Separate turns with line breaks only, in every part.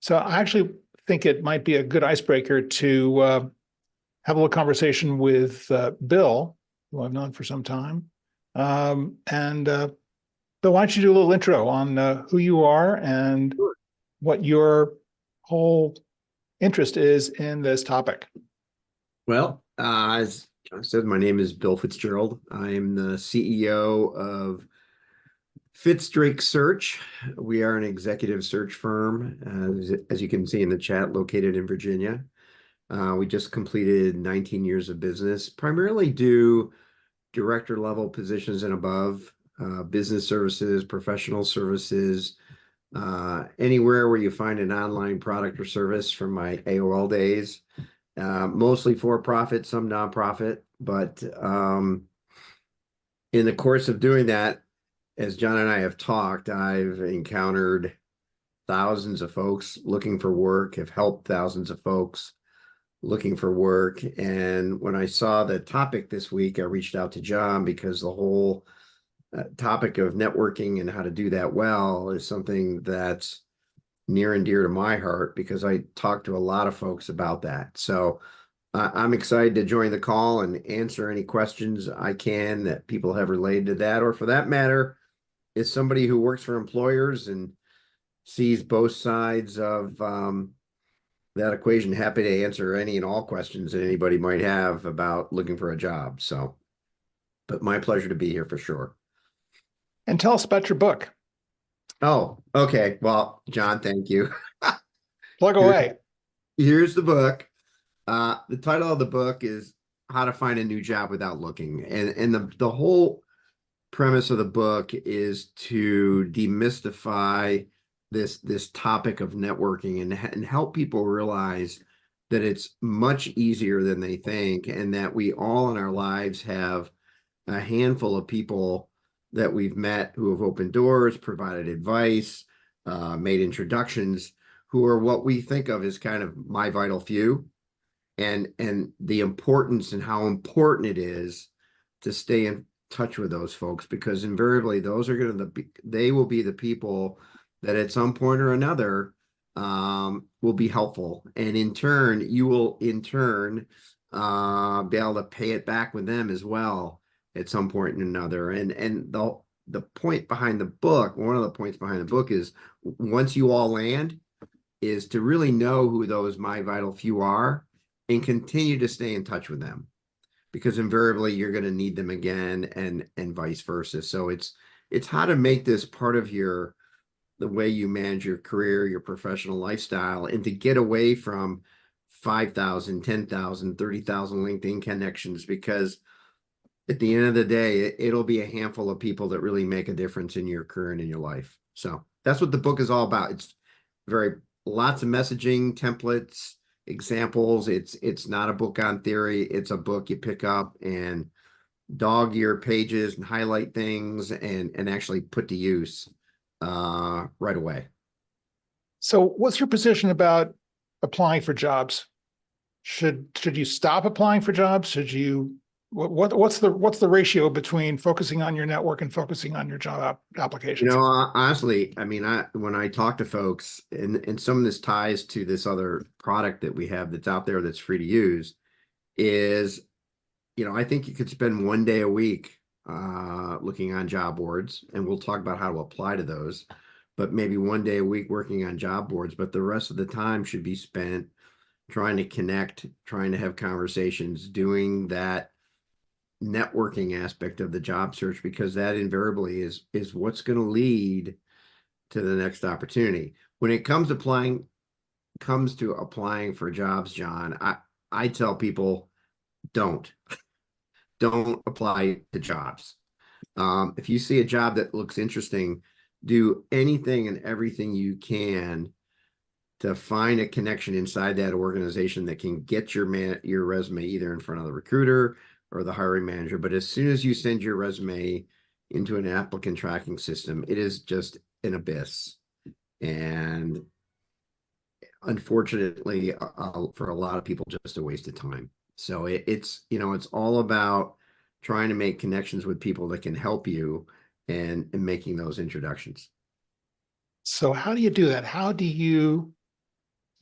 So I actually think it might be a good icebreaker to have a little conversation with Bill, who I've known for some time. Bill, why don't you do a little intro on who you are and
Sure.
what your whole interest is in this topic?
Well, as John said, my name is Bill Fitzgerald. I'm the CEO of Fitzdrake Search. We are an executive search firm, as you can see in the chat, located in Virginia. We just completed 19 years of business, primarily do director level positions and above, business services, professional services, anywhere where you find an online product or service from my AOL days. Mostly for profit, some nonprofit, but in the course of doing that, as John and I have talked, I've encountered thousands of folks looking for work, have helped thousands of folks looking for work. And when I saw the topic this week, I reached out to John because the whole topic of networking and how to do that well is something that's near and dear to my heart because I talk to a lot of folks about that. So I'm excited to join the call and answer any questions I can that people have related to that, or for that matter, is somebody who works for employers and sees both sides of that equation. Happy to answer any and all questions that anybody might have about looking for a job. So, but my pleasure to be here for sure.
And tell us about your book.
Oh, okay. Well, John, thank you.
Plug away.
Here's the book. The title of the book is How to Find a New Job Without Looking. And the whole premise of the book is to demystify this topic of networking and help people realize that it's much easier than they think, and that we all in our lives have a handful of people that we've met who have opened doors, provided advice, made introductions, who are what we think of as kind of my vital few, and the importance and how important it is to stay in touch with those folks, because invariably those are going to they will be the people that at some point or another will be helpful, and in turn you will be able to pay it back with them as well at some point or another. And the point behind the book, one of the points behind the book, is once you all land, is to really know who those my vital few are and continue to stay in touch with them, because invariably you're going to need them again, and vice versa. So it's how to make this part of the way you manage your career, your professional lifestyle, and to get away from 5,000, 10,000, 30,000 LinkedIn connections, because at the end of the day, it'll be a handful of people that really make a difference in your career and in your life. So that's what the book is all about. It's lots of messaging, templates, examples. It's not a book on theory. It's a book you pick up and dog your pages and highlight things and actually put to use right away.
So what's your position about applying for jobs? Should you stop applying for jobs? Should you what's the ratio between focusing on your network and focusing on your job applications?
Honestly, I mean, when I talk to folks, and some of this ties to this other product that we have that's out there that's free to use, is, I think you could spend one day a week looking on job boards, and we'll talk about how to apply to those, but maybe one day a week working on job boards, but the rest of the time should be spent trying to connect, trying to have conversations, doing that networking aspect of the job search, because that invariably is what's going to lead to the next opportunity. When it comes to applying for jobs, John, I tell people, don't apply to jobs. If you see a job that looks interesting, do anything and everything you can to find a connection inside that organization that can get your resume either in front of the recruiter or the hiring manager. But as soon as you send your resume into an applicant tracking system, it is just an abyss. And unfortunately, for a lot of people, just a waste of time. So it's all about trying to make connections with people that can help you and making those introductions.
So how do you do that? How do you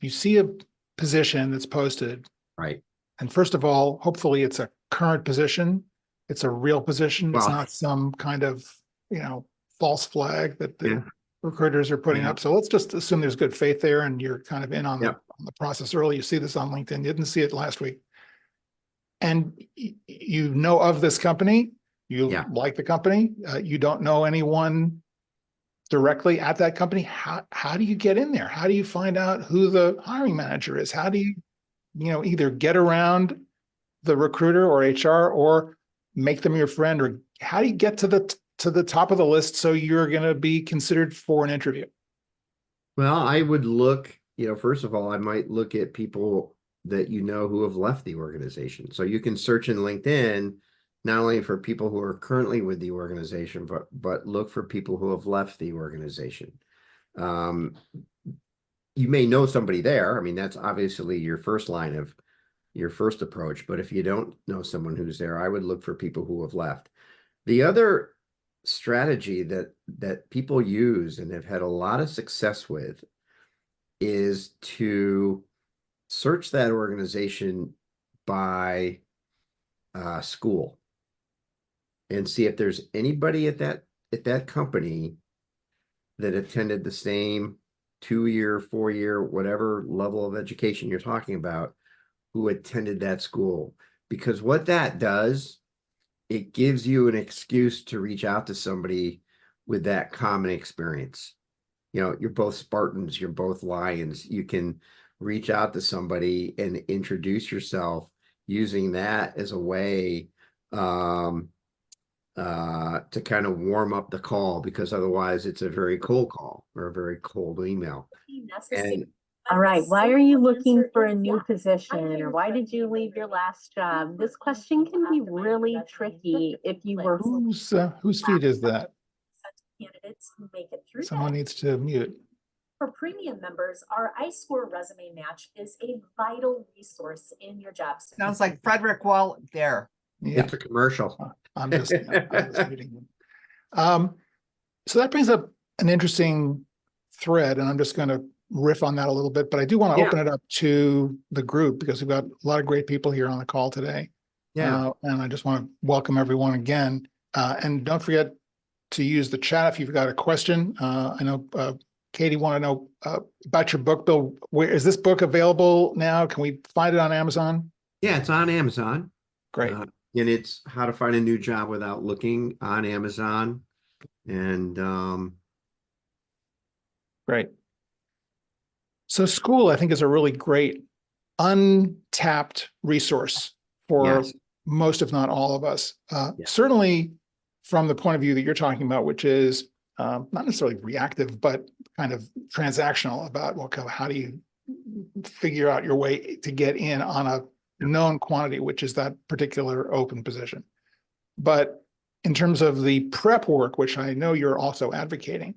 you see a position that's posted,
Right.
and first of all, hopefully it's a current position. It's a real position. It's
Well,
not some kind of, false flag that the
yeah.
recruiters are putting
Yeah.
up. So let's just assume there's good faith there and you're kind of in on
Yep.
the process early. You see this on LinkedIn. You didn't see it last week. And you know of this company. You
Yeah.
like the company. You don't know anyone directly at that company. How do you get in there? How do you find out who the hiring manager is? How do you, either get around the recruiter or HR or make them your friend, or how do you get to the top of the list so you're going to be considered for an interview?
Well, I would look, first of all, I might look at people that who have left the organization. So you can search in LinkedIn, not only for people who are currently with the organization, but look for people who have left the organization. You may know somebody there. I mean, that's obviously your first line of your first approach. But if you don't know someone who's there, I would look for people who have left. The other strategy that people use and have had a lot of success with is to search that organization by school and see if there's anybody at that company that attended the same 2-year, 4-year, whatever level of education you're talking about, who attended that school. Because what that does, it gives you an excuse to reach out to somebody with that common experience. You're both Spartans, you're both Lions. You can reach out to somebody and introduce yourself using that as a way to kind of warm up the call, because otherwise it's a very cold call or a very cold email. And
all right, why are you looking for a new position, or why did you leave your last job? This question can be really tricky if you were.
Whose feed is that?
Candidates who make it through.
Someone needs to mute.
For premium members, our iScore resume match is a vital resource in your job search.
Sounds like Frederick Wall there.
Yeah,
it's a commercial.
I'm just reading them. So that brings up an interesting thread, and I'm just going to riff on that a little bit, but I do want to open it up to the group because we've got a lot of great people here on the call today.
Yeah.
And I just want to welcome everyone again. And don't forget to use the chat if you've got a question. I know Katie want to know about your book, Bill. Where is this book available now? Can we find it on Amazon?
Yeah, it's on Amazon.
Great.
And it's How to Find a New Job Without Looking on Amazon. And
Great. So school, I think, is a really great untapped resource for most, if not all of us. Certainly from the point of view that you're talking about, which is not necessarily reactive, but kind of transactional about, well, how do you figure out your way to get in on a known quantity, which is that particular open position. But in terms of the prep work, which I know you're also advocating,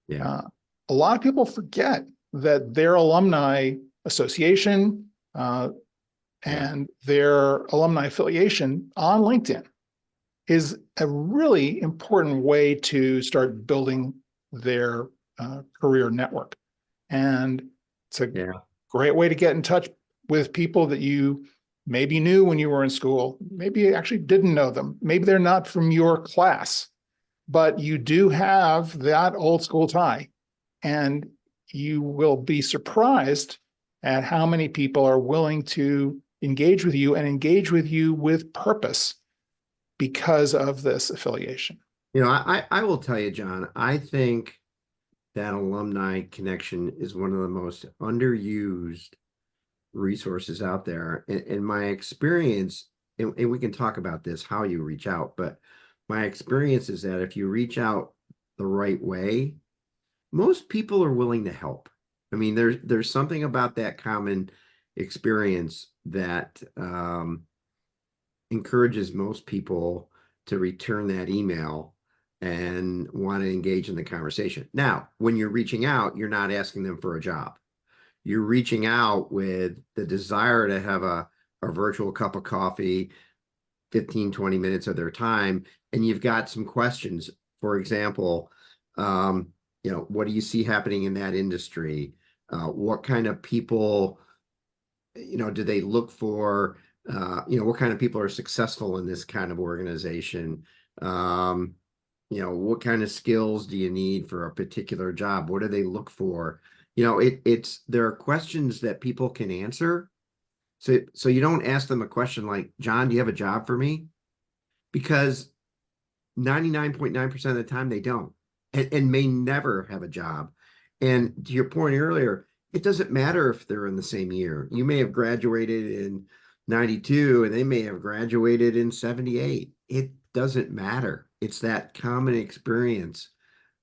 a lot of people forget that their alumni association and their alumni affiliation on LinkedIn is a really important way to start building their career network. And it's a great way to get in touch with people that you maybe knew when you were in school, maybe you actually didn't know them. Maybe they're not from your class, but you do have that old school tie. And you will be surprised at how many people are willing to engage with you and engage with you with purpose because of this affiliation.
I will tell you, John, I think that alumni connection is one of the most underused resources out there. In my experience, and we can talk about this, how you reach out, but my experience is that if you reach out the right way, most people are willing to help. I mean, there's something about that common experience that encourages most people to return that email and want to engage in the conversation. Now, when you're reaching out, you're not asking them for a job. You're reaching out with the desire to have a virtual cup of coffee, 15, 20 minutes of their time, and you've got some questions. For example, what do you see happening in that industry? What kind of people, do they look for? What kind of people are successful in this kind of organization? What kind of skills do you need for a particular job? What do they look for? There are questions that people can answer. So you don't ask them a question like, John, do you have a job for me? Because 99.9% of the time they don't, and may never have a job. And to your point earlier, it doesn't matter if they're in the same year. You may have graduated in 92 and they may have graduated in 78. It doesn't matter. It's that common experience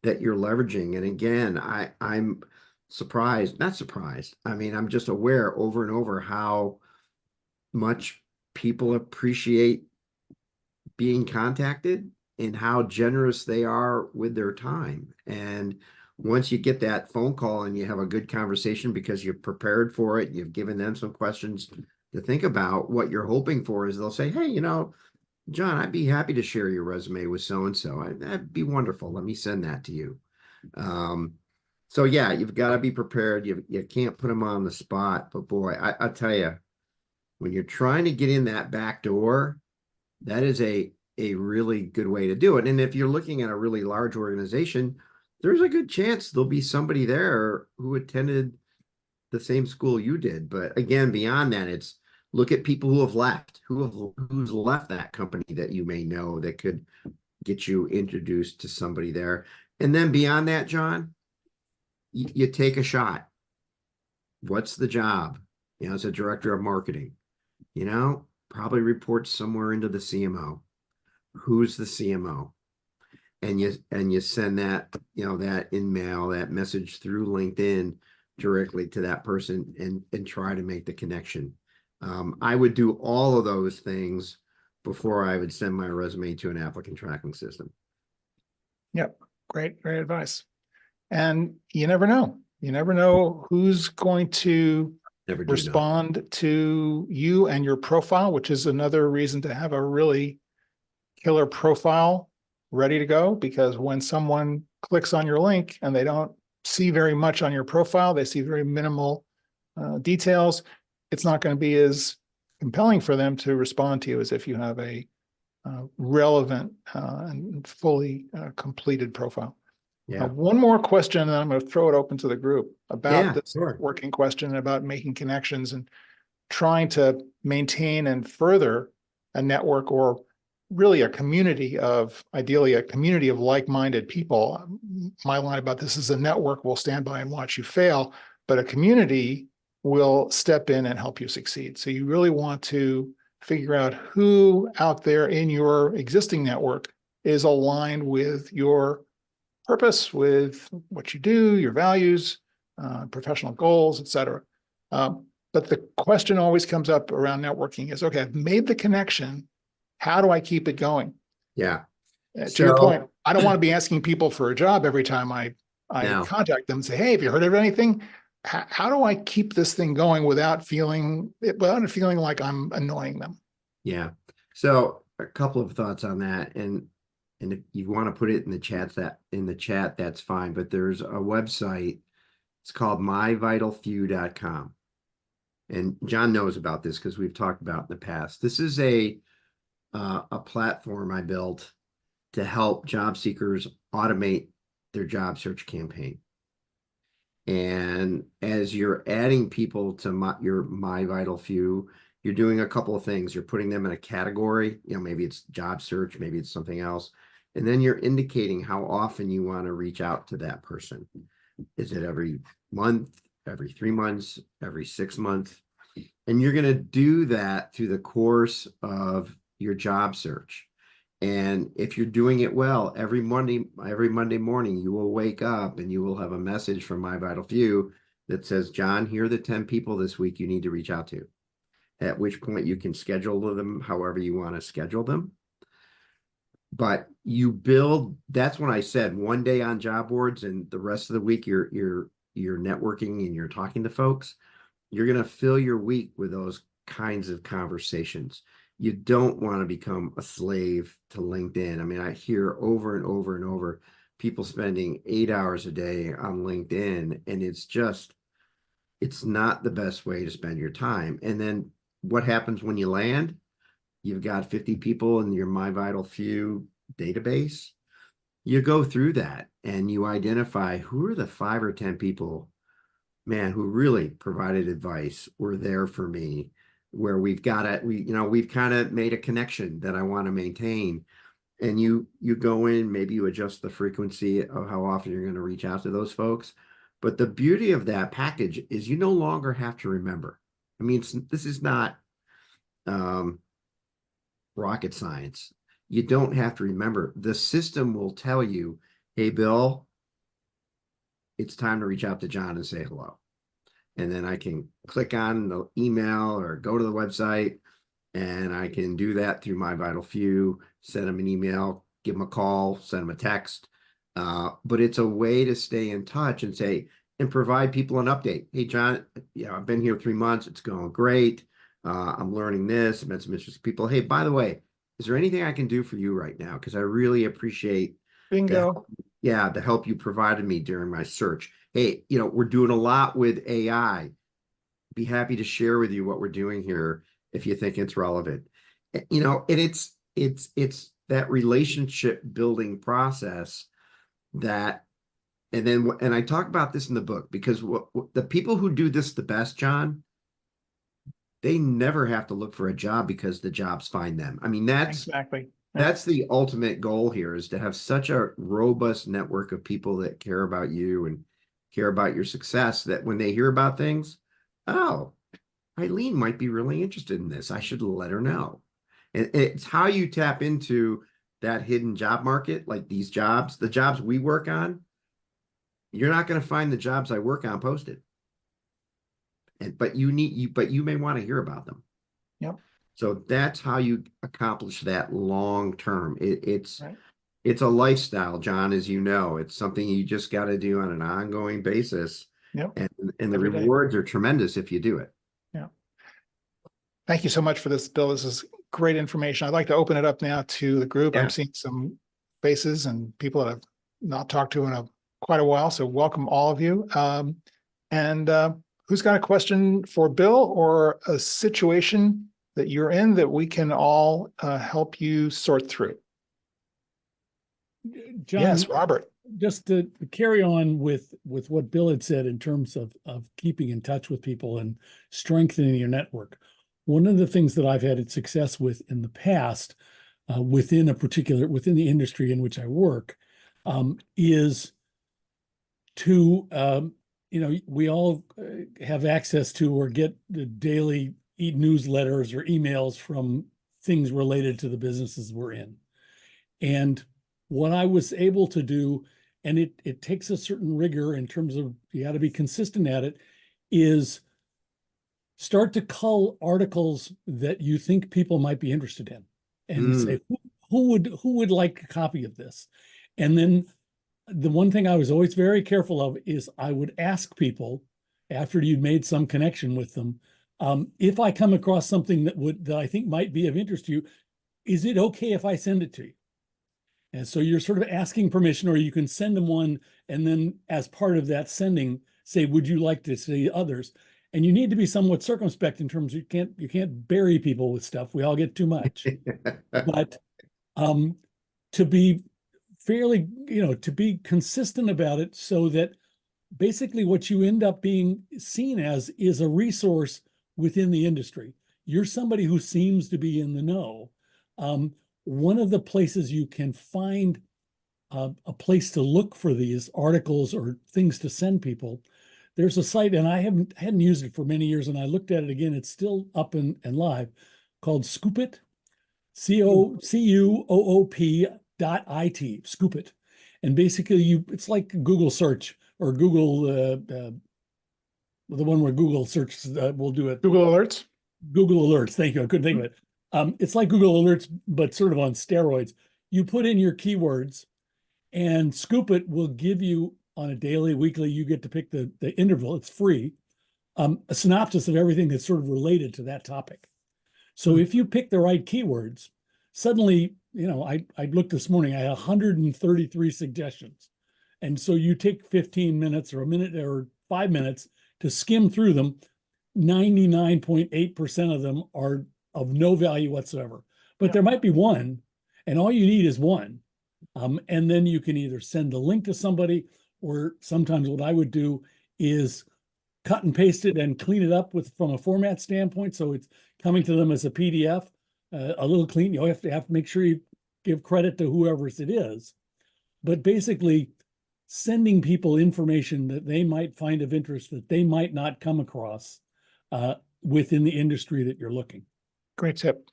that you're leveraging. And again, I'm not surprised. I mean, I'm just aware over and over how much people appreciate being contacted and how generous they are with their time. And once you get that phone call and you have a good conversation because you're prepared for it, you've given them some questions to think about, what you're hoping for is they'll say, hey, John, I'd be happy to share your resume with so-and-so. That'd be wonderful. Let me send that to you. So yeah, you've got to be prepared. You can't put them on the spot, but boy, I tell you, when you're trying to get in that back door, that is a really good way to do it. And if you're looking at a really large organization, there's a good chance there'll be somebody there who attended the same school you did. But again, beyond that, it's look at people who have left, who's left that company that you may know that could get you introduced to somebody there. And then beyond that, John, you take a shot. What's the job? As a director of marketing, probably reports somewhere into the CMO. Who's the CMO? And you send that, that email, that message through LinkedIn directly to that person and try to make the connection. I would do all of those things before I would send my resume to an applicant tracking system.
Yep. Great advice. And you never know. You never know who's going to
Never do know.
respond to you and your profile, which is another reason to have a really killer profile ready to go, because when someone clicks on your link and they don't see very much on your profile, they see very minimal details, it's not going to be as compelling for them to respond to you as if you have a relevant and fully completed profile.
Yeah.
One more question, and then I'm going to throw it open to the group about this
sure.
working question about making connections and trying to maintain and further a network, or really a community of, ideally a community of like-minded people. My line about this is a network will stand by and watch you fail, but a community will step in and help you succeed. So you really want to figure out who out there in your existing network is aligned with your purpose, with what you do, your values, professional goals, et cetera. But the question always comes up around networking is, okay, I've made the connection. How do I keep it going?
Yeah.
To your point, I don't want to be asking people for a job every time I contact them and say, hey, have you heard of anything? How do I keep this thing going without feeling like I'm annoying them?
Yeah. So a couple of thoughts on that. And if you want to put it in the chat, that's fine. But there's a website. It's called myvitalfew.com. And John knows about this because we've talked about it in the past. This is a platform I built to help job seekers automate their job search campaign. And as you're adding people to your My Vital Few, you're doing a couple of things. You're putting them in a category, maybe it's job search, maybe it's something else. And then you're indicating how often you want to reach out to that person. Is it every month, every 3 months, every 6 months? And you're going to do that through the course of your job search. And if you're doing it well, every Monday morning, you will wake up and you will have a message from My Vital Few that says, John, here are the 10 people this week you need to reach out to. At which point you can schedule them however you want to schedule them. But that's when I said 1 day on job boards and the rest of the week you're networking and you're talking to folks. You're going to fill your week with those kinds of conversations. You don't want to become a slave to LinkedIn. I mean, I hear over and over and over people spending 8 hours a day on LinkedIn, and it's just it's not the best way to spend your time. And then what happens when you land? You've got 50 people in your My Vital Few database. You go through that and you identify who are the 5 or 10 people, man, who really provided advice, were there for me, where we've kind of made a connection that I want to maintain. And you go in, maybe you adjust the frequency of how often you're going to reach out to those folks. But the beauty of that package is you no longer have to remember. I mean, this is not rocket science. You don't have to remember. The system will tell you, hey, Bill, it's time to reach out to John and say hello. And then I can click on the email or go to the website, and I can do that through My Vital Few, send them an email, give them a call, send them a text. But it's a way to stay in touch and say, and provide people an update. Hey, John, I've been here 3 months. It's going great. I'm learning this. I met some interesting people. Hey, by the way, is there anything I can do for you right now? Because I really appreciate
Bingo.
the help you provided me during my search. Hey, we're doing a lot with AI. Be happy to share with you what we're doing here if you think it's relevant. And it's that relationship building process that, and I talk about this in the book, because the people who do this the best, John, they never have to look for a job because the jobs find them. I mean,
Exactly.
that's the ultimate goal here, is to have such a robust network of people that care about you and care about your success, that when they hear about things, oh, Eileen might be really interested in this. I should let her know. And it's how you tap into that hidden job market, like these jobs, the jobs we work on. You're not going to find the jobs I work on posted. But you may want to hear about them.
Yep.
So that's how you accomplish that long term. It's
Right.
It's a lifestyle, John, as you know. It's something you just got to do on an ongoing basis.
Yep.
And the
Every day.
rewards are tremendous if you do it.
Yeah. Thank you so much for this, Bill. This is great information. I'd like to open it up now to the group.
Yeah.
I'm seeing some faces and people that I've not talked to in quite a while. So welcome all of you. Who's got a question for Bill, or a situation that you're in that we can all help you sort through?
John,
Yes, Robert.
just to carry on with what Bill had said in terms of keeping in touch with people and strengthening your network. One of the things that I've had success with in the past, within the industry in which I work, is to, we all have access to or get the daily newsletters or emails from things related to the businesses we're in. And what I was able to do, and it takes a certain rigor in terms of, you got to be consistent at it, is start to cull articles that you think people might be interested in, and say, who would like a copy of this? And then the one thing I was always very careful of is I would ask people, after you'd made some connection with them, if I come across something that I think might be of interest to you, is it okay if I send it to you? And so you're sort of asking permission, or you can send them one, and then as part of that sending, say, would you like to see others? And you need to be somewhat circumspect in terms of you can't bury people with stuff. We all get too much. But to be fairly, to be consistent about it, so that basically what you end up being seen as is a resource within the industry. You're somebody who seems to be in the know. One of the places you can find a place to look for these articles or things to send people, there's a site, and I hadn't used it for many years, and I looked at it again. It's still up and live, called Scoopit, COOP.IT, Scoopit. And basically it's like Google search, or Google, the one where Google search will do it.
Google Alerts.
Google Alerts. Thank you. I couldn't think of it. It's like Google Alerts, but sort of on steroids. You put in your keywords, and Scoopit will give you, on a daily, weekly, you get to pick the interval. It's free. A synopsis of everything that's sort of related to that topic. So if you pick the right keywords, suddenly, I looked this morning, I had 133 suggestions. And so you take 15 minutes or a minute or 5 minutes to skim through them, 99.8% of them are of no value whatsoever. But there might be one, and all you need is one. And then you can either send the link to somebody, or sometimes what I would do is cut and paste it and clean it up from a format standpoint. So it's coming to them as a PDF, a little clean. You have to make sure you give credit to whoever it is. But basically, sending people information that they might find of interest that they might not come across within the industry that you're looking.
Great tip.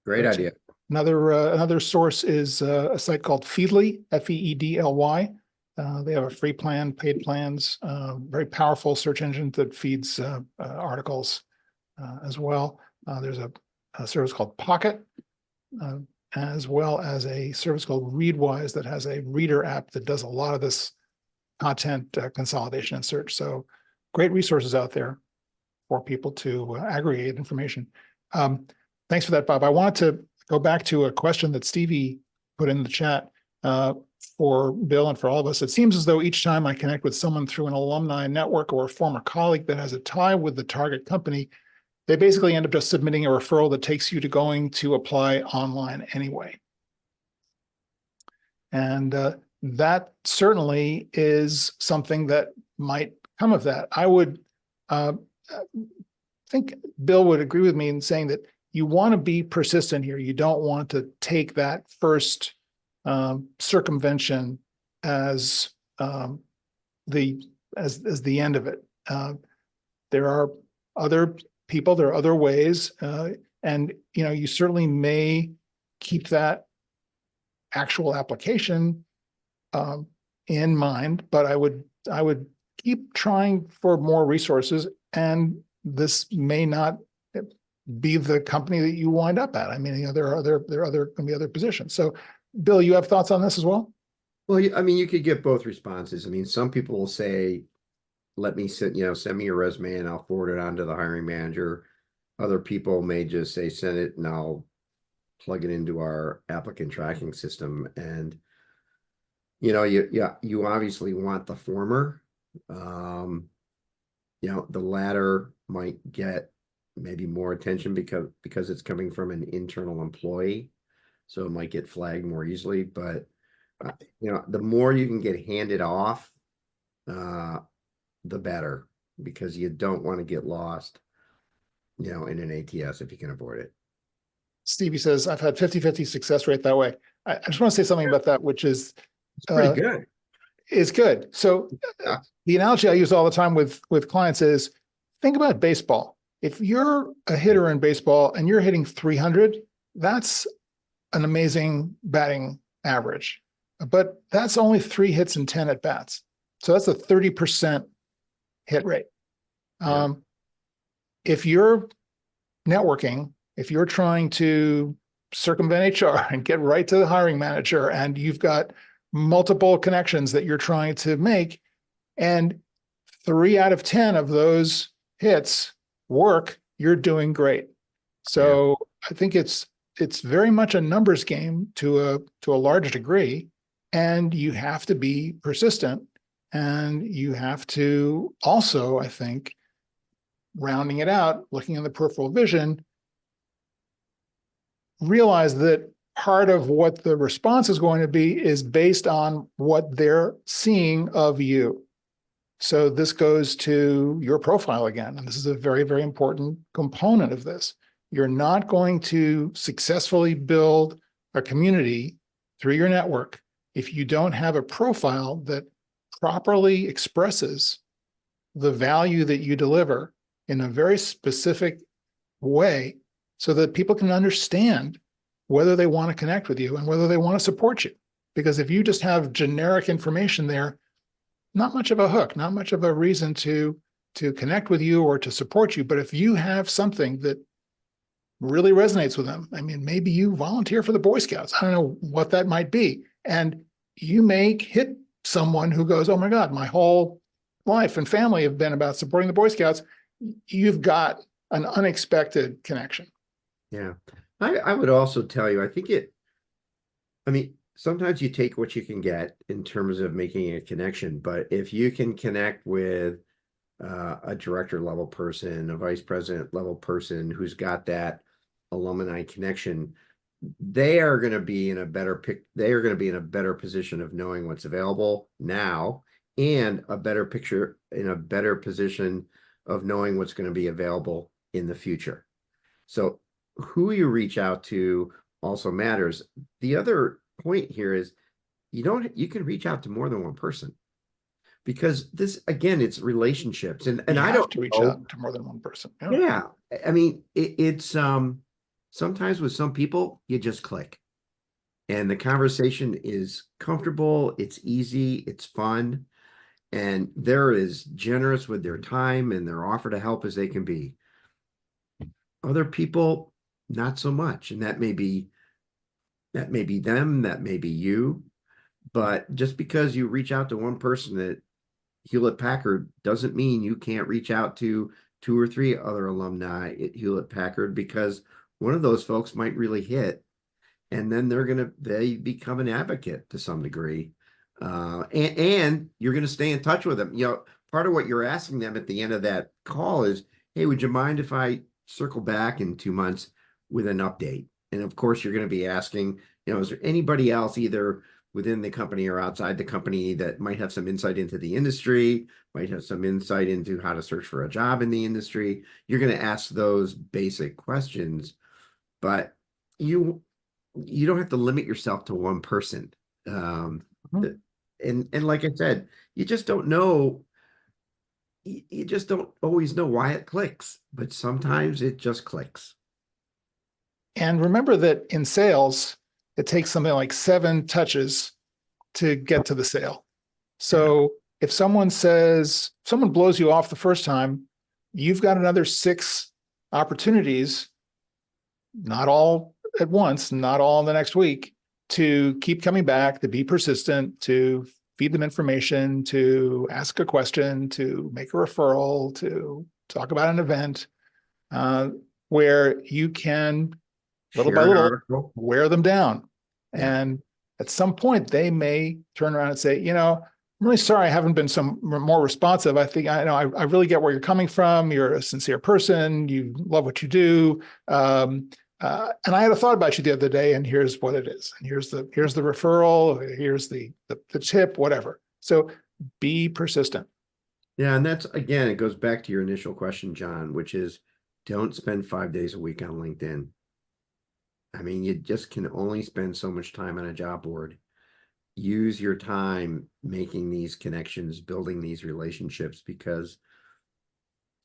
Great idea.
Another source is a site called Feedly, F-E-E-D-L-Y. They have a free plan, paid plans, very powerful search engine that feeds articles as well. There's a service called Pocket, as well as a service called Readwise that has a reader app that does a lot of this content consolidation and search. So great resources out there for people to aggregate information. Thanks for that, Bob. I wanted to go back to a question that Stevie put in the chat for Bill and for all of us. It seems as though each time I connect with someone through an alumni network or a former colleague that has a tie with the target company, they basically end up just submitting a referral that takes you to going to apply online anyway. And that certainly is something that might come of that. I would think Bill would agree with me in saying that you want to be persistent here. You don't want to take that first circumvention as the end of it. There are other people, there are other ways, and you certainly may keep that actual application in mind, but I would keep trying for more resources, and this may not be the company that you wind up at. I mean, there are going to be other positions. So, Bill, you have thoughts on this as well?
Well, I mean, you could get both responses. I mean, some people will say, let me send me your resume and I'll forward it on to the hiring manager. Other people may just say, send it and I'll plug it into our applicant tracking system. And, you obviously want the former. The latter might get maybe more attention because it's coming from an internal employee. So it might get flagged more easily, but the more you can get handed off, the better, because you don't want to get lost, in an ATS if you can avoid it.
Stevie says, I've had 50-50 success rate that way. I just want to say something about that, which is
It's pretty good.
Is good. So the analogy I use all the time with clients is, think about baseball. If you're a hitter in baseball and you're hitting 300, that's an amazing batting average, but that's only 3 hits and 10 at bats. So that's a 30% hit rate. If you're networking, if you're trying to circumvent HR and get right to the hiring manager, and you've got multiple connections that you're trying to make, and 3 out of 10 of those hits work, you're doing great. So I think it's very much a numbers game to a large degree, and you have to be persistent, and you have to also, I think, rounding it out, looking in the peripheral vision, realize that part of what the response is going to be is based on what they're seeing of you. So this goes to your profile again, and this is a very, very important component of this. You're not going to successfully build a community through your network if you don't have a profile that properly expresses the value that you deliver in a very specific way, so that people can understand whether they want to connect with you and whether they want to support you. Because if you just have generic information there, not much of a hook, not much of a reason to connect with you or to support you. But if you have something that really resonates with them, I mean, maybe you volunteer for the Boy Scouts, I don't know what that might be, and you may hit someone who goes, oh my God, my whole life and family have been about supporting the Boy Scouts. You've got an unexpected connection.
Yeah. I would also tell you, sometimes you take what you can get in terms of making a connection, but if you can connect with a director level person, a vice president level person who's got that alumni connection, they are going to be in a better they are going to be in a better position of knowing what's available now, and a better picture in a better position of knowing what's going to be available in the future. So who you reach out to also matters. The other point here is you can reach out to more than one person, because this, again, it's relationships, and
You
I
have
don't
to reach
know.
out to more than one person.
Yeah, I mean, it's sometimes with some people you just click, and the conversation is comfortable, it's easy, it's fun, and they're as generous with their time and their offer to help as they can be. Other people, not so much, and that may be them, that may be you, but just because you reach out to one person at Hewlett Packard doesn't mean you can't reach out to 2 or 3 other alumni at Hewlett Packard, because one of those folks might really hit, and then they become an advocate to some degree, and you're going to stay in touch with them. Part of what you're asking them at the end of that call is, hey, would you mind if I circle back in 2 months with an update? And of course, you're going to be asking, is there anybody else either within the company or outside the company that might have some insight into the industry, might have some insight into how to search for a job in the industry? You're going to ask those basic questions, but you don't have to limit yourself to one person. And like I said, you just don't know. You just don't always know why it clicks, but sometimes it just clicks.
And remember that in sales, it takes something like 7 touches to get to the sale. So if someone blows you off the first time, you've got another 6 opportunities, not all at once, not all in the next week, to keep coming back, to be persistent, to feed them information, to ask a question, to make a referral, to talk about an event, where you can, little by little, wear them down.
Yeah.
And at some point, they may turn around and say, I'm really sorry I haven't been some more responsive. I think I really get where you're coming from. You're a sincere person. You love what you do. And I had a thought about you the other day, and here's what it is. And here's the referral. Here's the tip, whatever. So be persistent.
Yeah. And that's, again, it goes back to your initial question, John, which is, don't spend 5 days a week on LinkedIn. I mean, you just can only spend so much time on a job board. Use your time making these connections, building these relationships, because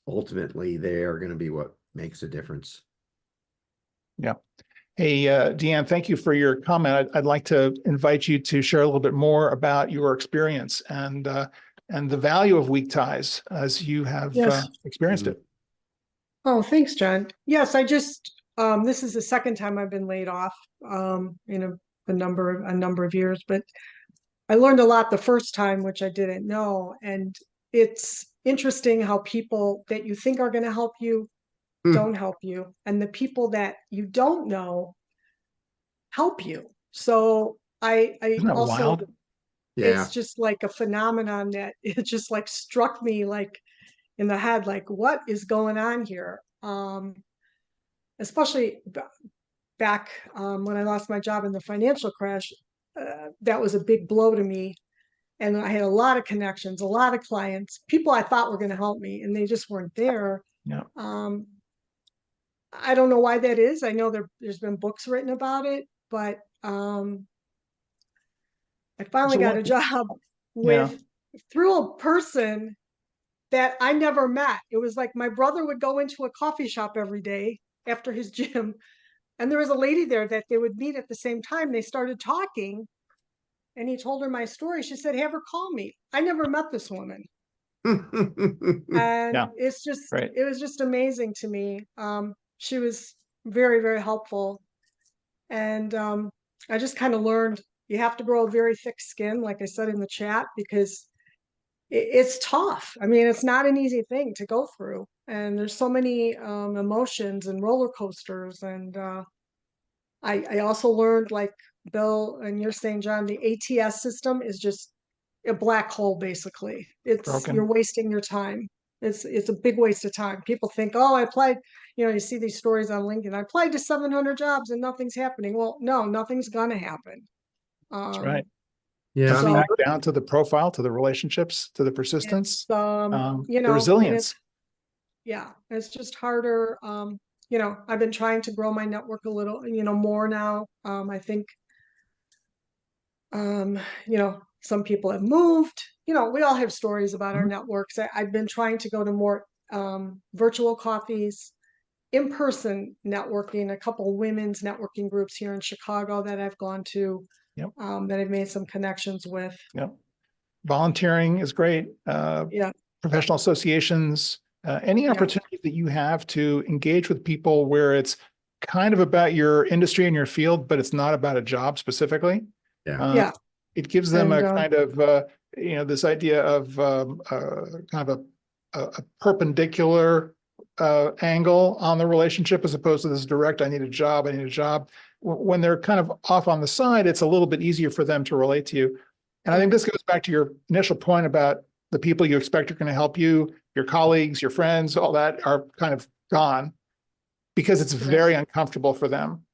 ultimately they are going to be what makes a difference.
Yeah. Hey, Deanne, thank you for your comment. I'd like to invite you to share a little bit more about your experience and the value of weak ties as you have experienced it.
Oh, thanks, John. Yes, I just this is the second time I've been laid off in a number of years, but I learned a lot the first time, which I didn't know. And it's interesting how people that you think are going to help you don't help you, and the people that you don't know help you. So I
Isn't that
also,
wild?
Yeah.
it's just like a phenomenon that it just like struck me like in the head, like what is going on here? Especially back when I lost my job in the financial crash, that was a big blow to me. And I had a lot of connections, a lot of clients, people I thought were going to help me, and they just weren't there.
Yeah.
I don't know why that is. I know there's been books written about it, but I finally got a job through a person that I never met. It was like my brother would go into a coffee shop every day after his gym, and there was a lady there that they would meet at the same time. They started talking, and he told her my story. She said, have her call me. I never met this woman. And it's just, it was just amazing to me. She was very, very helpful. And I just kind of learned you have to grow a very thick skin, like I said in the chat, because it's tough. I mean, it's not an easy thing to go through. And there's so many emotions and roller coasters. And I also learned, like Bill and you're saying, John, the ATS system is just a black hole, basically. You're wasting your time. It's a big waste of time. People think, oh, I applied, you see these stories on LinkedIn. I applied to 700 jobs and nothing's happening. Well, no, nothing's gonna happen.
That's right.
Yeah, I
Comes
mean,
back down to the profile, to the relationships, to the persistence,
the
the resilience.
It's just harder. I've been trying to grow my network a little, more now. I think, some people have moved. We all have stories about our networks. I've been trying to go to more virtual coffees, in-person networking, a couple women's networking groups here in Chicago that I've gone to,
Yep.
that I've made some connections with.
Yep. Volunteering is great.
Yeah.
Professional associations, any opportunity that you have to engage with people where it's kind of about your industry and your field, but it's not about a job specifically.
Yeah.
It gives them
And,
a kind of, this idea of kind of a perpendicular angle on the relationship as opposed to this direct, I need a job. When they're kind of off on the side, it's a little bit easier for them to relate to you. And I think this goes back to your initial point about the people you expect are going to help you, your colleagues, your friends, all that are kind of gone because it's very uncomfortable for them.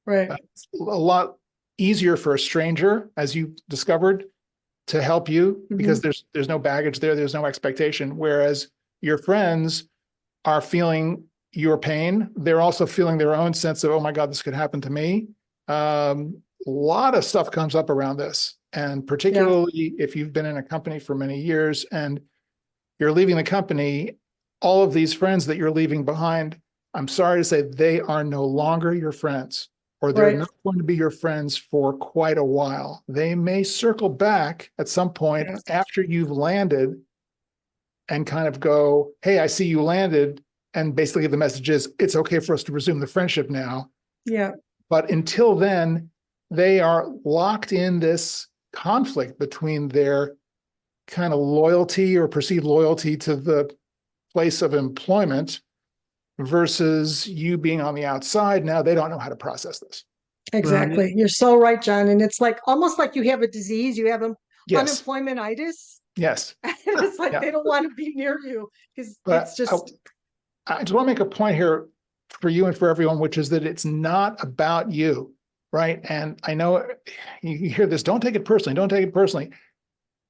Right.
It's a lot easier for a stranger, as you discovered, to help you because there's no baggage there, there's no expectation. Whereas your friends are feeling your pain, they're also feeling their own sense of, oh my God, this could happen to me. A lot of stuff comes up around this. And particularly if you've been in a company for many years and you're leaving the company, all of these friends that you're leaving behind, I'm sorry to say, they are no longer your friends, or they're not going to be your friends for quite a while. They may circle back at some point after you've landed and kind of go, hey, I see you landed. And basically the message is, it's okay for us to resume the friendship now.
Yeah.
But until then, they are locked in this conflict between their kind of loyalty or perceived loyalty to the place of employment versus you being on the outside. Now they don't know how to process this.
Exactly. You're so right, John. And it's like almost like you have a disease, you have unemploymentitis.
Yes.
It's like they don't want to be near you because it's just.
I just want to make a point here for you and for everyone, which is that it's not about you, right? And I know you hear this, don't take it personally, don't take it personally.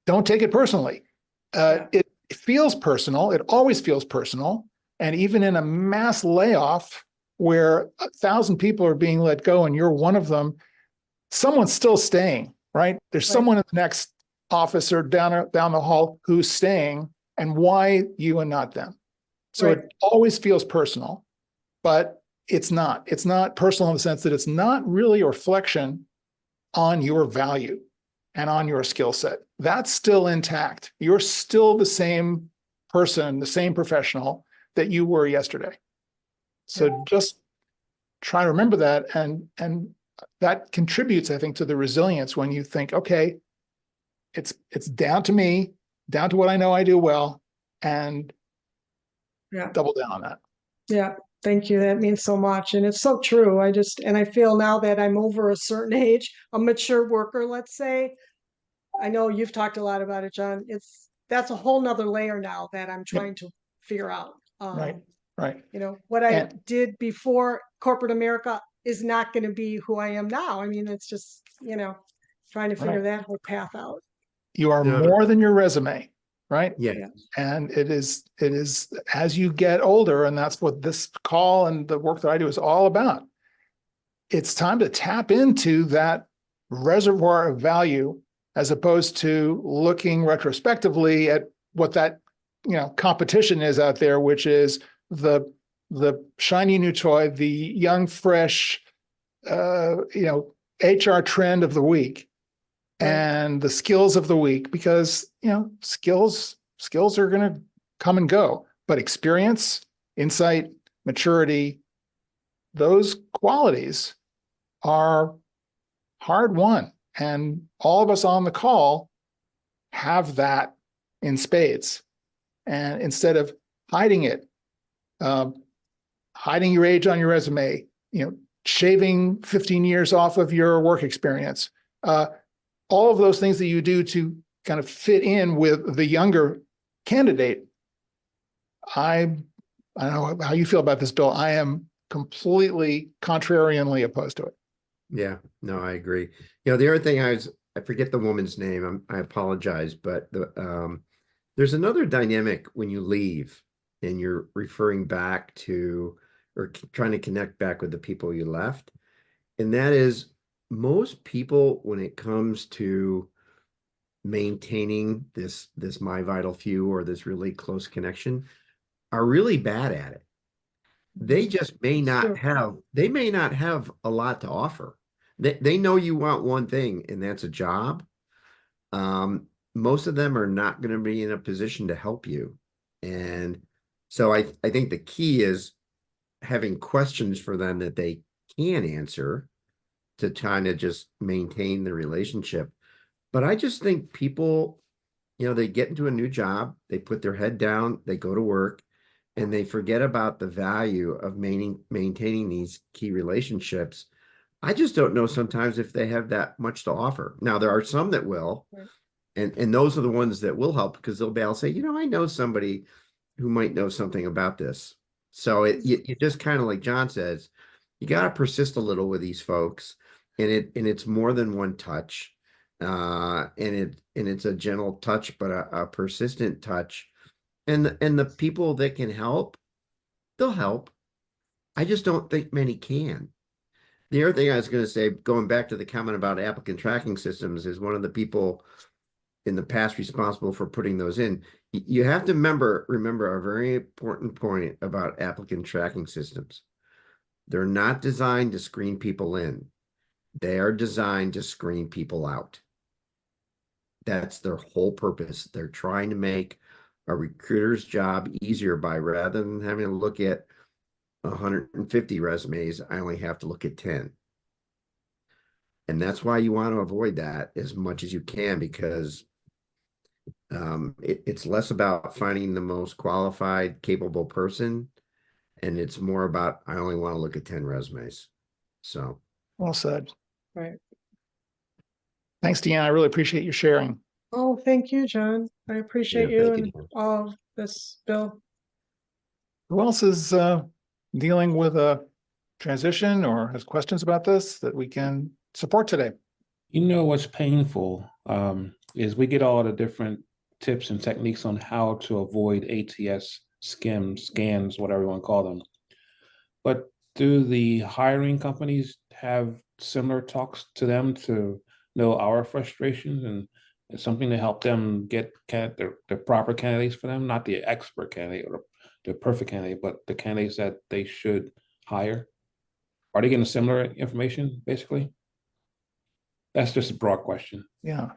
Don't take it personally. It feels personal. It always feels personal. And even in a mass layoff where 1,000 people are being let go and you're one of them, someone's still staying, right? There's someone in the next office or down the hall who's staying, and why you and not them? So it always feels personal, but it's not. It's not personal in the sense that it's not really a reflection on your value and on your skill set. That's still intact. You're still the same person, the same professional that you were yesterday. So just try to remember that. And that contributes, I think, to the resilience when you think, okay, it's down to me, down to what I know I do well, and double down on that.
Yeah. Thank you. That means so much. And it's so true. I feel now that I'm over a certain age, a mature worker, let's say. I know you've talked a lot about it, John. That's a whole nother layer now that I'm trying to figure out.
Right.
What I did before corporate America is not going to be who I am now. I mean, it's just, trying to figure that whole path out.
You are more than your resume, right?
Yeah.
And it is as you get older, and that's what this call and the work that I do is all about. It's time to tap into that reservoir of value as opposed to looking retrospectively at what that, competition is out there, which is the shiny new toy, the young, fresh, HR trend of the week and the skills of the week, because, skills are going to come and go, but experience, insight, maturity, those qualities are hard won. And all of us on the call have that in spades. And instead of hiding it, hiding your age on your resume, shaving 15 years off of your work experience, all of those things that you do to kind of fit in with the younger candidate, I don't know how you feel about this, Bill. I am completely contrarianly opposed to it.
Yeah, no, I agree. The other thing I forget the woman's name. I apologize, but there's another dynamic when you leave and you're referring back to or trying to connect back with the people you left. And that is most people, when it comes to maintaining this my vital few or this really close connection, are really bad at it. They just may not have a lot to offer. They know you want one thing, and that's a job. Most of them are not going to be in a position to help you. And so I think the key is having questions for them that they can answer to try to just maintain the relationship. But I just think people, they get into a new job, they put their head down, they go to work, and they forget about the value of maintaining these key relationships. I just don't know sometimes if they have that much to offer. Now, there are some that will,
Right.
and those are the ones that will help because they'll be able to say, I know somebody who might know something about this. So you just kind of, like John says, you got to persist a little with these folks, and it's more than one touch, and it's a gentle touch, but a persistent touch, and the people that can help, they'll help. I just don't think many can. The other thing I was going to say, going back to the comment about applicant tracking systems, is one of the people in the past responsible for putting those in. You have to remember a very important point about applicant tracking systems. They're not designed to screen people in. They are designed to screen people out. That's their whole purpose. They're trying to make a recruiter's job easier by, rather than having to look at 150 resumes, I only have to look at 10. And that's why you want to avoid that as much as you can, because it's less about finding the most qualified, capable person, and it's more about, I only want to look at 10 resumes. So
Well said.
Right.
Thanks, Deanne. I really appreciate you sharing.
Oh, thank you, John. I appreciate you
thank you,
and
Dan.
all of this, Bill.
Who else is dealing with a transition or has questions about this that we can support today?
What's painful is we get all the different tips and techniques on how to avoid ATS scans, whatever you want to call them. But do the hiring companies have similar talks to them to know our frustrations, and it's something to help them get the proper candidates for them, not the expert candidate or the perfect candidate, but the candidates that they should hire? Are they getting similar information, basically? That's just a broad question.
Yeah.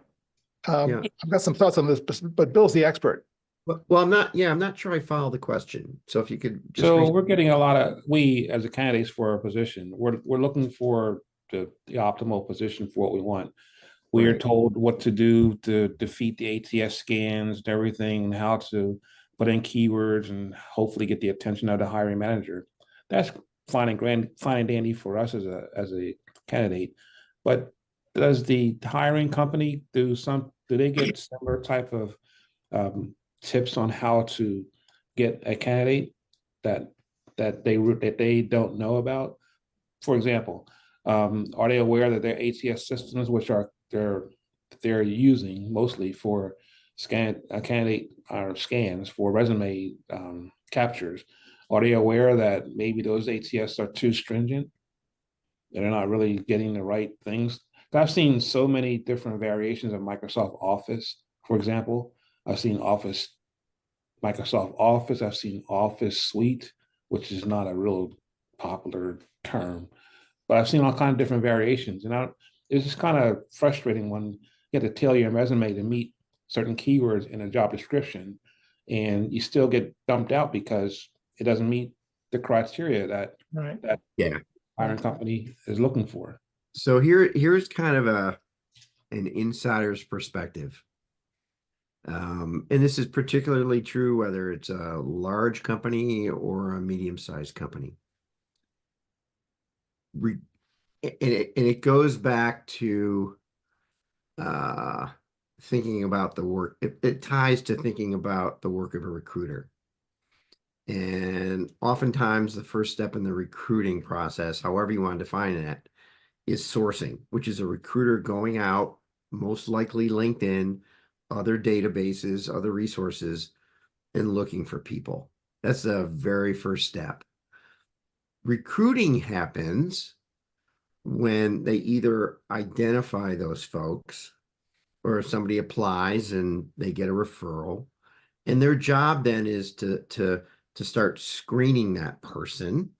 Yeah.
I've got some thoughts on this, but Bill's the expert.
Well, I'm not sure I follow the question. So if you could just
So we're getting a lot of, we as a candidates for a position, we're looking for the optimal position for what we want. We are
Right.
told what to do to defeat the ATS scans and everything, and how to put in keywords and hopefully get the attention of the hiring manager. That's fine and dandy for us as a candidate. But does the hiring company do they get similar type of tips on how to get a candidate that they don't know about? For example, are they aware that their ATS systems, which are they're using mostly for candidate scans for resume captures, are they aware that maybe those ATS are too stringent? They're not really getting the right things. I've seen so many different variations of Microsoft Office. For example, I've seen Microsoft Office. I've seen Office Suite, which is not a real popular term, but I've seen all kinds of different variations. And it's just kind of frustrating when you have to tailor your resume to meet certain keywords in a job description, and you still get dumped out because it doesn't meet the criteria that
Right.
Yeah.
hiring company is looking for.
So here's kind of an insider's perspective. And this is particularly true whether it's a large company or a medium-sized company. And it goes back to thinking about the work. It ties to thinking about the work of a recruiter. And oftentimes the first step in the recruiting process, however you want to define it, is sourcing, which is a recruiter going out, most likely LinkedIn, other databases, other resources, and looking for people. That's the very first step. Recruiting happens when they either identify those folks or if somebody applies and they get a referral. And their job then is to start screening that person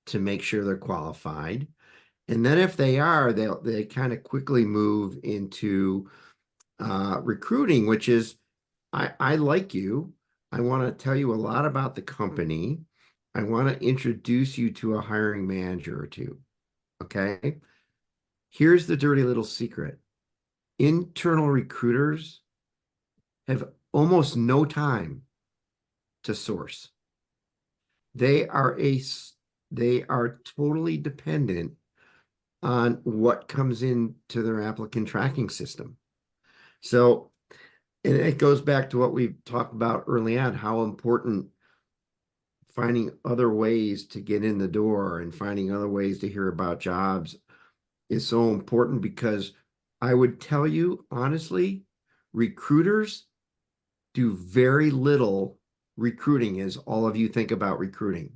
to make sure they're qualified. And then if they are, they kind of quickly move into recruiting, which is, I like you. I want to tell you a lot about the company. I want to introduce you to a hiring manager or two. Okay. Here's the dirty little secret. Internal recruiters have almost no time to source. They are totally dependent on what comes into their applicant tracking system. So, and it goes back to what we talked about early on, how important finding other ways to get in the door and finding other ways to hear about jobs is so important, because I would tell you honestly, recruiters do very little recruiting as all of you think about recruiting.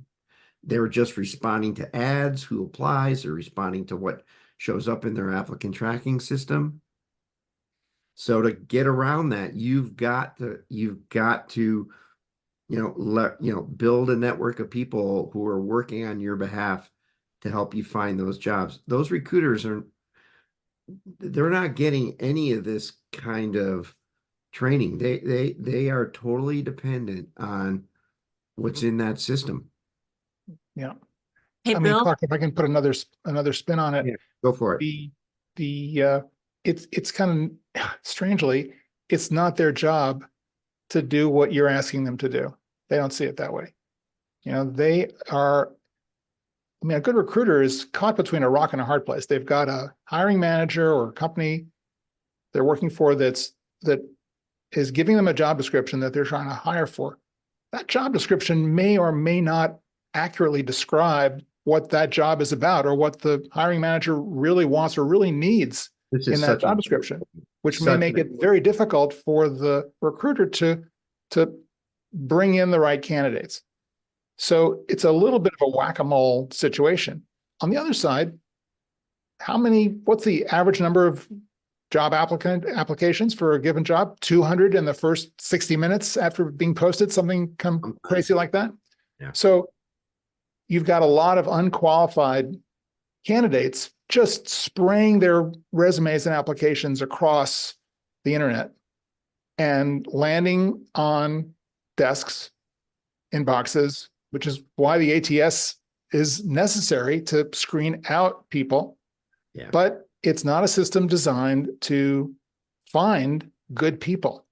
They're just responding to ads, who applies, they're responding to what shows up in their applicant tracking system. So to get around that, you've got to build a network of people who are working on your behalf to help you find those jobs. Those recruiters they're not getting any of this kind of training. They are totally dependent on what's in that system.
Yeah.
Hey,
I mean,
Bill,
Clarke, if I can put another spin on it,
Yeah, go for it.
it's kind of strangely, it's not their job to do what you're asking them to do. They don't see it that way. A good recruiter is caught between a rock and a hard place. They've got a hiring manager or a company they're working for that is giving them a job description that they're trying to hire for. That job description may or may not accurately describe what that job is about or what the hiring manager really wants or really needs in that job description, which may make it very difficult for the recruiter to bring in the right candidates. So it's a little bit of a whack-a-mole situation. On the other side, what's the average number of job applications for a given job? 200 in the first 60 minutes after being posted, something crazy like that.
Yeah.
So you've got a lot of unqualified candidates just spraying their resumes and applications across the internet and landing on desks, inboxes, which is why the ATS is necessary to screen out people.
Yeah.
But it's not a system designed to find good people.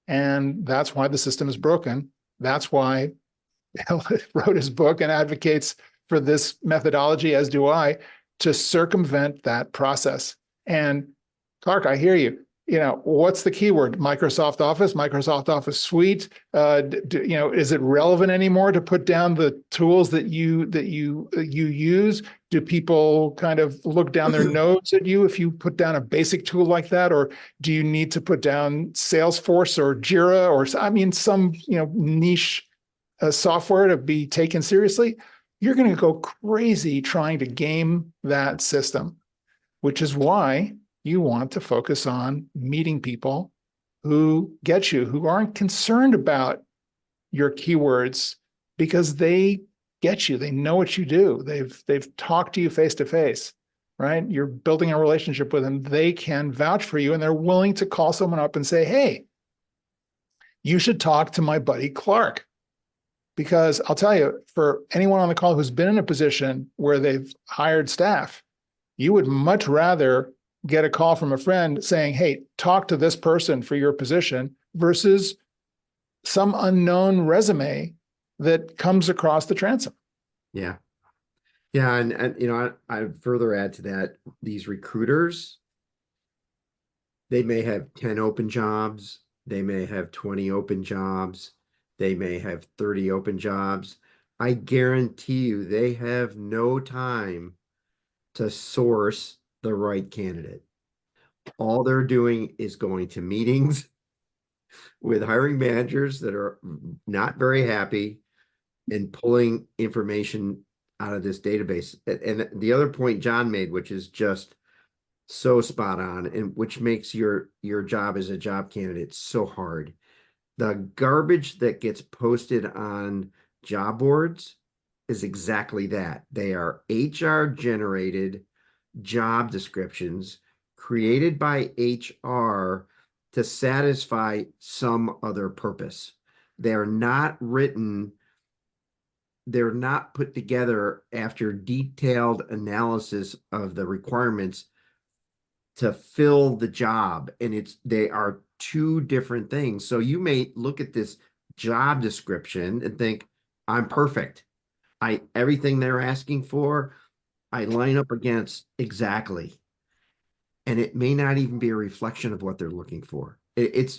And that's why the system is broken. That's why Bill wrote his book and advocates for this methodology, as do I, to circumvent that process. And Clarke, I hear you. What's the keyword? Microsoft Office Suite. Is it relevant anymore to put down the tools that you use? Do people kind of look down their nose at you if you put down a basic tool like that, or do you need to put down Salesforce or Jira or some niche software to be taken seriously? You're going to go crazy trying to game that system, which is why you want to focus on meeting people who get you, who aren't concerned about your keywords because they get you. They know what you do. They've talked to you face to face, right? You're building a relationship with them. They can vouch for you, and they're willing to call someone up and say, hey, you should talk to my buddy Clarke. Because I'll tell you, for anyone on the call who's been in a position where they've hired staff, you would much rather get a call from a friend saying, hey, talk to this person for your position versus some unknown resume that comes across the transom.
Yeah. Yeah. And I further add to that, these recruiters, they may have 10 open jobs. They may have 20 open jobs. They may have 30 open jobs. I guarantee you they have no time to source the right candidate. All they're doing is going to meetings with hiring managers that are not very happy and pulling information out of this database. And the other point John made, which is just so spot on, and which makes your job as a job candidate so hard. The garbage that gets posted on job boards is exactly that. They are HR generated job descriptions created by HR to satisfy some other purpose. They're not written, they're not put together after detailed analysis of the requirements to fill the job. And they are two different things. So you may look at this job description and think, I'm perfect. Everything they're asking for, I line up against exactly. And it may not even be a reflection of what they're looking for. It's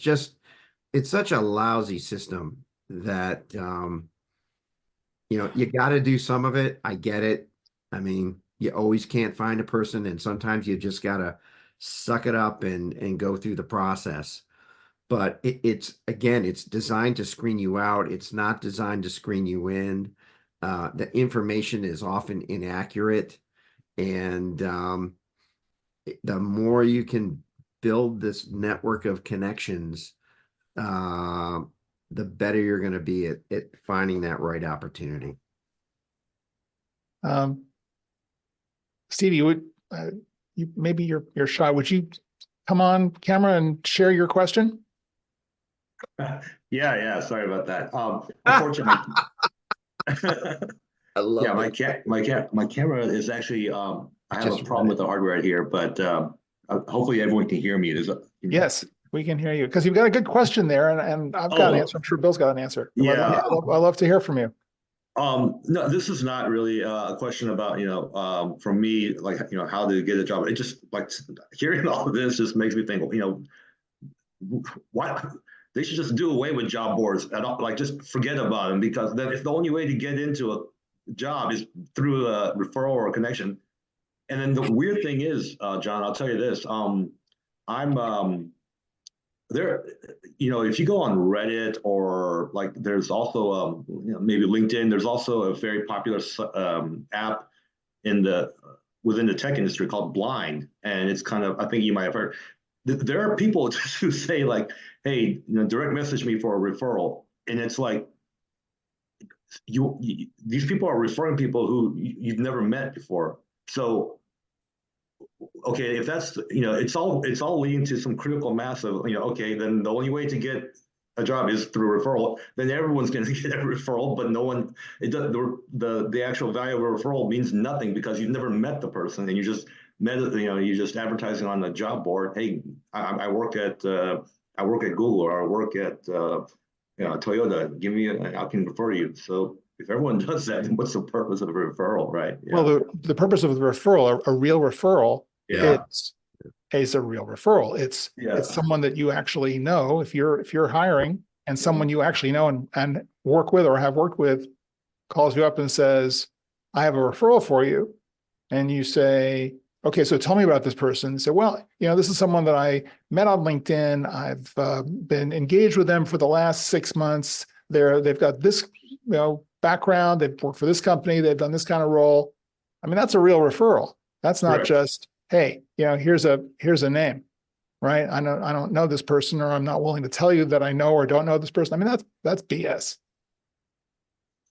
such a lousy system that, you got to do some of it. I get it. I mean, you always can't find a person, and sometimes you just got to suck it up and go through the process. But it's designed to screen you out. It's not designed to screen you in. The information is often inaccurate. And the more you can build this network of connections, the better you're going to be at finding that right opportunity.
Stevie, maybe you're shy. Would you come on camera and share your question?
Yeah. Sorry about that. Unfortunately,
I love
yeah,
it.
my camera is actually. I have
Just
a problem with the hardware here, but hopefully everyone can hear me.
Yes, we can hear you because you've got a good question there, and I've got an answer. I'm sure Bill's got an answer.
Yeah.
I'd love to hear from you.
No, this is not really a question about, from me, like, how to get a job. It just, like, hearing all of this just makes me think, why they should just do away with job boards and like just forget about them, because then if the only way to get into a job is through a referral or a connection. And then the weird thing is, John, I'll tell you this, I'm there, if you go on Reddit, or like there's also maybe LinkedIn, there's also a very popular app within the tech industry called Blind, and it's kind of, I think you might have heard. There are people who say like, hey, direct message me for a referral, and it's like these people are referring people who you've never met before. So okay, if that's, it's all leading to some critical mass of, okay, then the only way to get a job is through referral, then everyone's going to get a referral, but no one, the actual value of a referral means nothing because you've never met the person, and you just met, you're just advertising on the job board. Hey, I work at Google, or I work at Toyota. I can refer you. So if everyone does that, then what's the purpose of a referral, right? Yeah.
Well, the purpose of the referral, a real referral, is a real referral. It's someone that you actually know. If you're hiring, and someone you actually know and work with or have worked with calls you up and says, I have a referral for you. And you say, okay, so tell me about this person. So, well, this is someone that I met on LinkedIn. I've been engaged with them for the last 6 months. They've got this, background. They've worked for this company. They've done this kind of role. I mean, that's a real referral. That's not just, hey, here's a name, right? I don't know this person, or I'm not willing to tell you that I know or don't know this person. I mean, that's BS.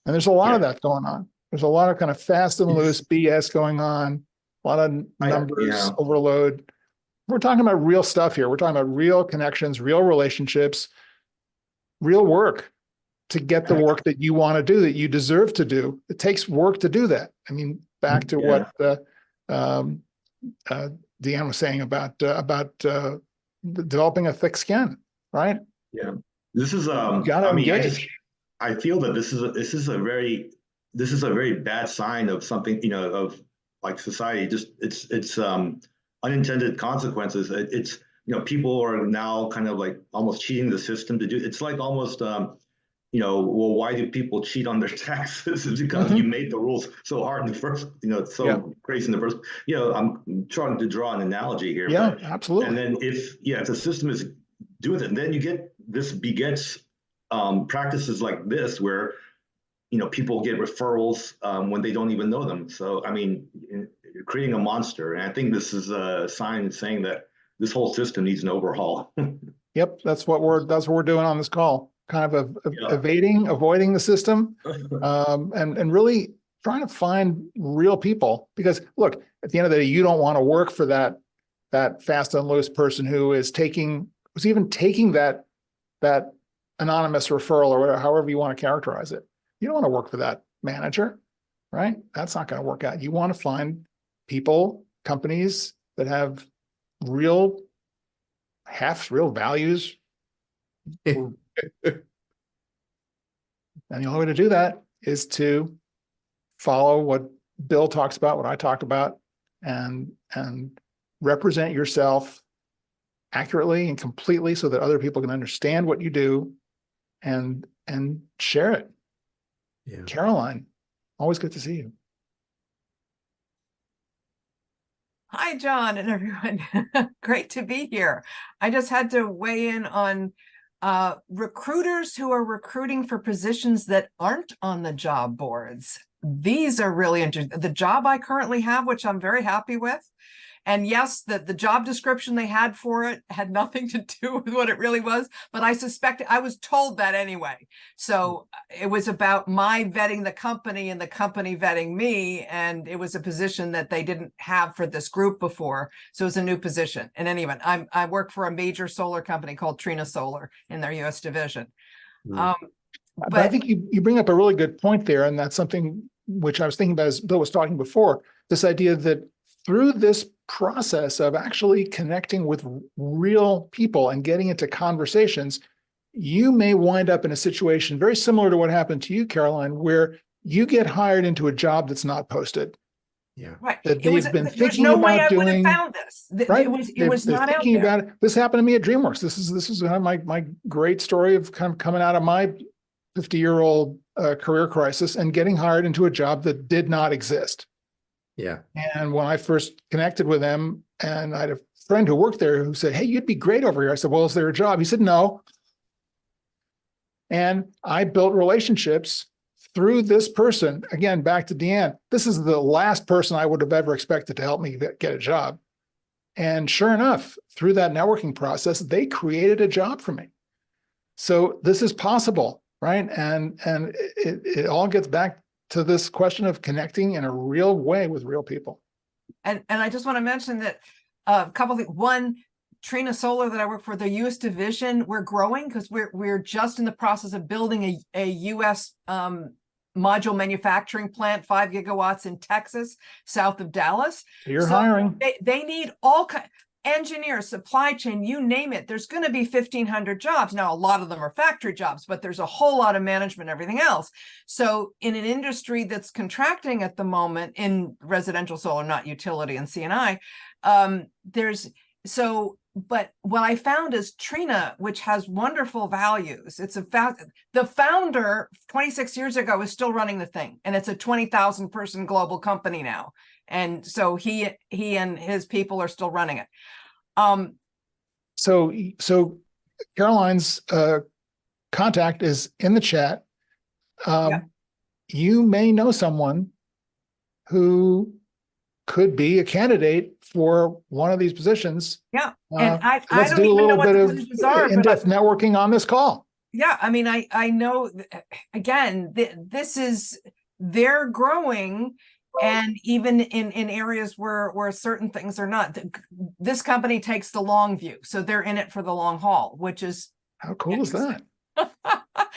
And there's a lot of that going on. There's a lot of kind of fast and loose BS going on. A lot of numbers overload. We're talking about real stuff here. We're talking about real connections, real relationships, real work to get the work that you want to do, that you deserve to do. It takes work to do that. I mean, back to what Deanne was saying about developing a thick skin, right?
Yeah, this is
gotta engage.
I feel that this is a very bad sign of something, of like society. Just it's unintended consequences. It's people are now kind of like almost cheating the system to do. It's like almost well, why do people cheat on their taxes? It's because you made the rules so hard in the first, it's so crazy in the first, I'm trying to draw an analogy here.
Yeah,
but,
absolutely.
And then if the system is doing that, then you get, this begets practices like this where, people get referrals when they don't even know them. So, I mean, you're creating a monster. And I think this is a sign saying that this whole system needs an overhaul.
Yep, that's what we're doing on this call. Kind of avoiding the system, and really trying to find real people. Because look, at the end of the day, you don't want to work for that fast and loose person who's even taking that anonymous referral or whatever, however you want to characterize it. You don't want to work for that manager, right? That's not going to work out. You want to find people, companies that have real values. And the only way to do that is to follow what Bill talks about, what I talked about, and represent yourself accurately and completely so that other people can understand what you do and share it.
Yeah.
Caroline, always good to see you.
Hi, John and everyone. Great to be here. I just had to weigh in on recruiters who are recruiting for positions that aren't on the job boards. These are really interesting. The job I currently have, which I'm very happy with, and yes, the job description they had for it had nothing to do with what it really was, but I suspect I was told that anyway. So it was about my vetting the company and the company vetting me, and it was a position that they didn't have for this group before. So it was a new position. In any event, I work for a major solar company called Trina Solar in their US division.
But I think you bring up a really good point there, and that's something which I was thinking about as Bill was talking before, this idea that through this process of actually connecting with real people and getting into conversations, you may wind up in a situation very similar to what happened to you, Caroline, where you get hired into a job that's not posted.
Yeah.
Right.
That they've been
There's
thinking
no way
about
I would have
doing.
found this.
Right?
It was
They're
not out
thinking
there.
about it. This happened to me at DreamWorks. This is kind of my great story of kind of coming out of my 50-year-old career crisis and getting hired into a job that did not exist.
Yeah.
And when I first connected with him, and I had a friend who worked there who said, "Hey, you'd be great over here." I said, "Well, is there a job?" He said, "No." And I built relationships through this person. Again, back to Deanne. This is the last person I would have ever expected to help me get a job. And sure enough, through that networking process, they created a job for me. So this is possible, right? And it all gets back to this question of connecting in a real way with real people.
And I just want to mention that a couple of things. One, Trina Solar that I work for, the U.S. division, we're growing because we're just in the process of building a U.S. Module manufacturing plant, 5 gigawatts in Texas, south of Dallas.
So you're hiring.
They need all kinds. Engineers, supply chain, you name it. There's going to be 1,500 jobs. Now, a lot of them are factory jobs, but there's a whole lot of management, everything else. So in an industry that's contracting at the moment in residential solar, not utility and C&I, but what I found is Trina, which has wonderful values. The founder 26 years ago is still running the thing, and it's a 20,000 person global company now. And so he and his people are still running it.
So Caroline's contact is in the chat. You may know someone who could be a candidate for one of these positions.
Yeah. And I
let's
don't
do a
even know
little
what
bit
the
of
positions are,
in-depth networking on this call.
Yeah. I mean, I know, again, they're growing. And even in areas where certain things are not, this company takes the long view. So they're in it for the long haul, which is
how cool is that?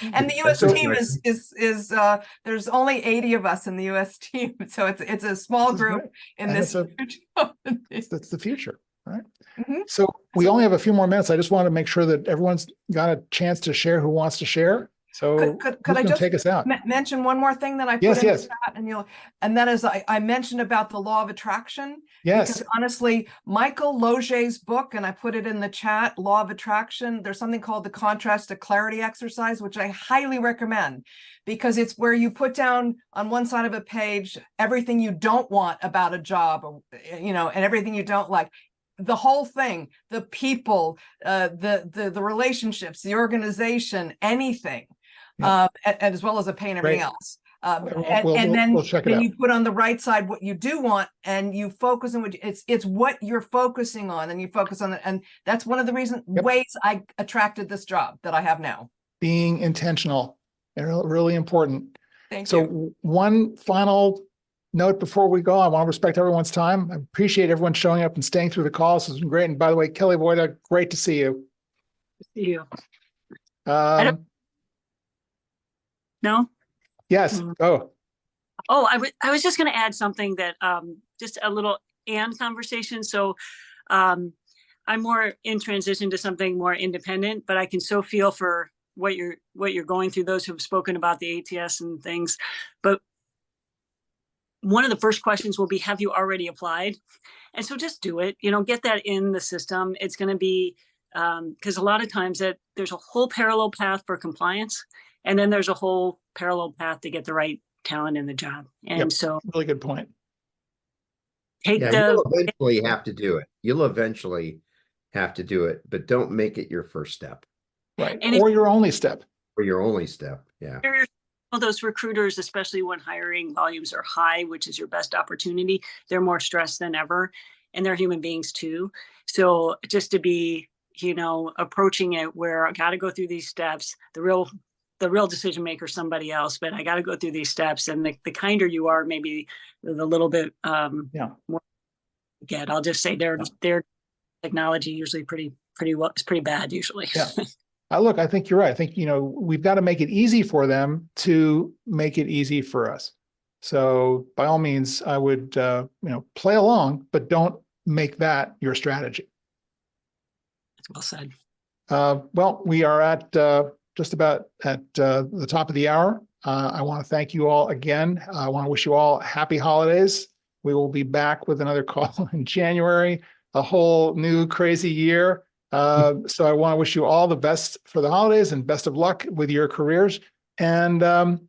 And the US team is there's only 80 of us in the US team. So it's a small group in this.
That's the future, right? Mm-hmm. So we only have a few more minutes. I just want to make sure that everyone's got a chance to share who wants to share. So
Could
who's
I
gonna
just
take us out?
mention one more thing that I
Yes,
put in the
yes.
chat, and that is I mentioned about the law of attraction.
Yes.
Because honestly, Michael Loget's book, and I put it in the chat, Law of Attraction, there's something called the contrast to clarity exercise, which I highly recommend, because it's where you put down on one side of a page everything you don't want about a job, or, and everything you don't like. The whole thing, the people, the relationships, the organization, anything, as well as a pay and everything
Great.
else.
We'll
Then
check it out.
you put on the right side what you do want, and you focus on what it's what you're focusing on, and you focus on it. And that's one of the ways I attracted this job that I have now.
Being intentional, really important.
Thank
So
you.
one final note before we go, I want to respect everyone's time. I appreciate everyone showing up and staying through the call. This has been great. And by the way, Kelly Voida, great to see you.
See you.
Um,
No?
yes. Oh,
Oh, I was just going to add something that just a little and conversation. So I'm more in transition to something more independent, but I can so feel for what you're going through, those who have spoken about the ATS and things. But one of the first questions will be, have you already applied? And so just do it, get that in the system. It's going to be, because a lot of times that there's a whole parallel path for compliance, and then there's a whole parallel path to get the right talent in the job. And so
really good point.
take
You'll eventually have to do it. You'll eventually have to do it, but don't make it your first step.
Right.
And
Or your only step.
Or your only step. Yeah.
those recruiters, especially when hiring volumes are high, which is your best opportunity, they're more stressed than ever, and they're human beings too. So just to be, approaching it where I got to go through these steps, the real decision maker, somebody else, but I got to go through these steps. And the kinder you are, maybe the little bit more get. I'll just say their technology usually pretty well. It's pretty bad usually.
Yeah. Look, I think you're right. I think, we've got to make it easy for them to make it easy for us. So by all means, I would, play along, but don't make that your strategy.
Well said.
Well, we are at just about at the top of the hour. I want to thank you all again. I want to wish you all happy holidays. We will be back with another call in January, a whole new crazy year. So I want to wish you all the best for the holidays and best of luck with your careers, and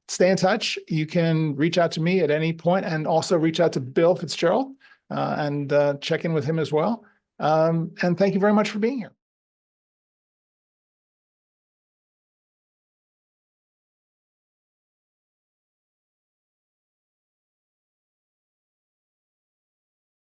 stay in touch. You can reach out to me at any point, and also reach out to Bill Fitzgerald and check in with him as well. And thank you very much for being here.